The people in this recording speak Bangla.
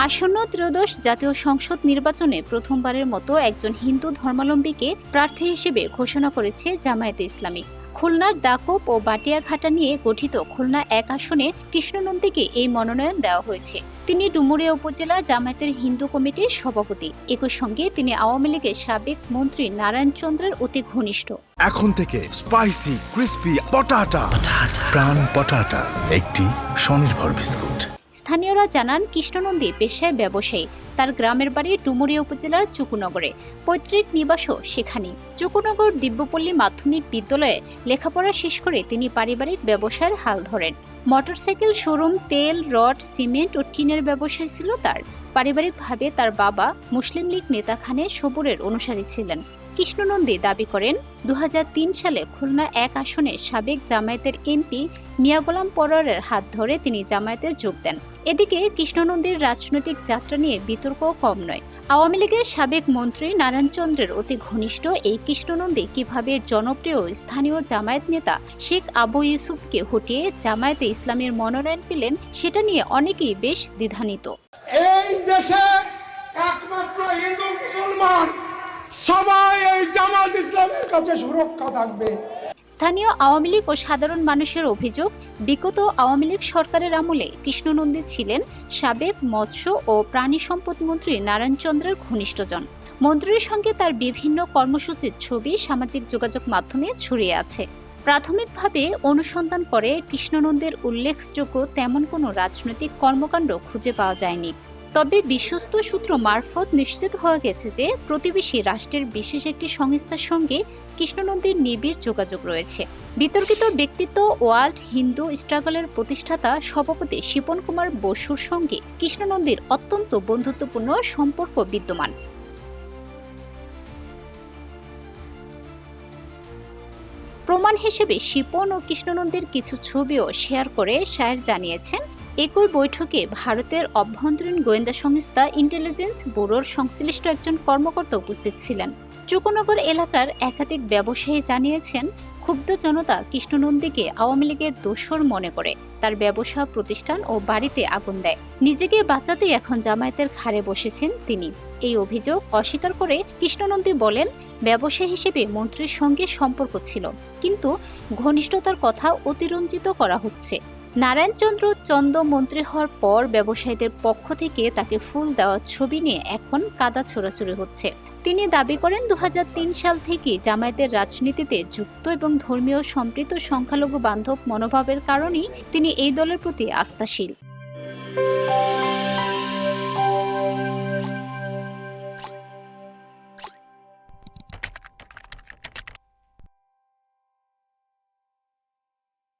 আসন্ন ত্রয়োদশ জাতীয় সংসদ নির্বাচনে প্রথমবারের মতো একজন হিন্দু ধর্মাবলম্বীকে প্রার্থী হিসেবে ঘোষণা করেছে জামায়াতে ইসলামী। খুলনার দাকুব ও বাটিয়াঘাটা নিয়ে গঠিত খুলনা ১ আসনে কৃষ্ণ নন্দীকে এই মনোনয়ন দেওয়া হয়েছে। তিনি ডুমুরিয়া উপজেলা জামায়াতের হিন্দু কমিটির সভাপতি। একই সঙ্গে তিনি আওয়ামী লীগের সাবেক মন্ত্রী নারায়ণ চন্দ্রের অতি ঘনিষ্ঠ। এখন থেকে স্পাইসি ক্রিস্পি পটাটা প্রাণ পটাটা একটি স্বনির্ভর বিস্কুট। স্থানীয়রা জানান কৃষ্ণনন্দী পেশায় ব্যবসায়ী। তার গ্রামের বাড়ি ডুমুরিয়া উপজেলার চুকুনগরে, পৈতৃক নিবাসও সেখানেই। চুকুনগর দিব্যপল্লী মাধ্যমিক বিদ্যালয়ে লেখাপড়া শেষ করে তিনি পারিবারিক ব্যবসার হাল ধরেন। মোটরসাইকেল শোরুম, তেল, রড, সিমেন্ট ও টিনের ব্যবসায় ছিল তার। পারিবারিকভাবে তার বাবা মুসলিম লীগ নেতা খানে সবুরের অনুসারী ছিলেন। কৃষ্ণ নন্দী দাবি করেন ২০০৩ সালে খুলনা ১ আসনে সাবেক জামায়াতের এমপি মিয়া গোলাম পরোয়ারের হাত ধরে তিনি জামায়াতে যোগ দেন। এদিকে কৃষ্ণ নন্দীর রাজনৈতিক যাত্রা নিয়ে বিতর্কও কম নয়। আওয়ামী লীগের সাবেক মন্ত্রী নারায়ণ চন্দ্রের অতি ঘনিষ্ঠ এই কৃষ্ণ নন্দী কিভাবে জনপ্রিয় স্থানীয় জামায়াত নেতা শেখ আবু ইউসুফকে হটিয়ে জামায়াতে ইসলামের মনোনয়ন পেলেন সেটা নিয়ে অনেকেই বেশ দ্বিধান্বিত। এই দেশে একমাত্র হিন্দু মুসলমান সবাই এই জামাত ইসলামের কাছে সুরক্ষা থাকবে। স্থানীয় আওয়ামী লীগ ও সাধারণ মানুষের অভিযোগ, বিগত আওয়ামী লীগ সরকারের আমলে কৃষ্ণ নন্দী ছিলেন সাবেক মৎস্য ও প্রাণী সম্পদ মন্ত্রী নারায়ণ চন্দ্রের ঘনিষ্ঠজন। মন্ত্রীর সঙ্গে তার বিভিন্ন কর্মসূচির ছবি সামাজিক যোগাযোগ মাধ্যমে ছড়িয়ে আছে। প্রাথমিকভাবে অনুসন্ধান করে কৃষ্ণ নন্দীর উল্লেখযোগ্য তেমন কোনো রাজনৈতিক কর্মকাণ্ড খুঁজে পাওয়া যায়নি। তবে বিশ্বস্ত সূত্র মারফত নিশ্চিত হয়ে গেছে যে প্রতিবেশী রাষ্ট্রের বিশেষ একটি সংস্থার সঙ্গে কৃষ্ণ নন্দীর নিবিড় যোগাযোগ রয়েছে। বিতর্কিত ব্যক্তিত্ব ওয়ার্ল্ড হিন্দু স্ট্রাগলের প্রতিষ্ঠাতা সভাপতি শিপন কুমার বসুর সঙ্গে কৃষ্ণ নন্দীর অত্যন্ত বন্ধুত্বপূর্ণ সম্পর্ক বিদ্যমান। প্রমাণ হিসেবে শিপন ও কৃষ্ণ নন্দীর কিছু ছবিও শেয়ার করে শায়ের জানিয়েছেন, একই বৈঠকে ভারতের অভ্যন্তরীণ গোয়েন্দা সংস্থা ইন্টেলিজেন্স ব্যুরোর সংশ্লিষ্ট একজন কর্মকর্তা উপস্থিত ছিলেন। চুকুনগর এলাকার একাধিক ব্যবসায়ী জানিয়েছেন, ক্ষুব্ধ জনতা কৃষ্ণ নন্দীকে আওয়ামী লীগের দোসর মনে করে তার ব্যবসা প্রতিষ্ঠান ও বাড়িতে আগুন দেয়। নিজেকে বাঁচাতেই এখন জামায়াতের ঘাড়ে বসেছেন তিনি। এই অভিযোগ অস্বীকার করে কৃষ্ণ নন্দী বলেন, ব্যবসায়ী হিসেবে মন্ত্রীর সঙ্গে সম্পর্ক ছিল, কিন্তু ঘনিষ্ঠতার কথা অতিরঞ্জিত করা হচ্ছে। নারায়ণচন্দ্র চন্দ মন্ত্রী হওয়ার পর ব্যবসায়ীদের পক্ষ থেকে তাকে ফুল দেওয়ার ছবি নিয়ে এখন কাদা ছোড়াছুড়ি হচ্ছে। তিনি দাবি করেন ২০০৩ সাল থেকে জামায়াতের রাজনীতিতে যুক্ত এবং ধর্মীয় সম্প্রীত সংখ্যালঘু বান্ধব মনোভাবের কারণেই তিনি এই দলের প্রতি আস্থাশীল।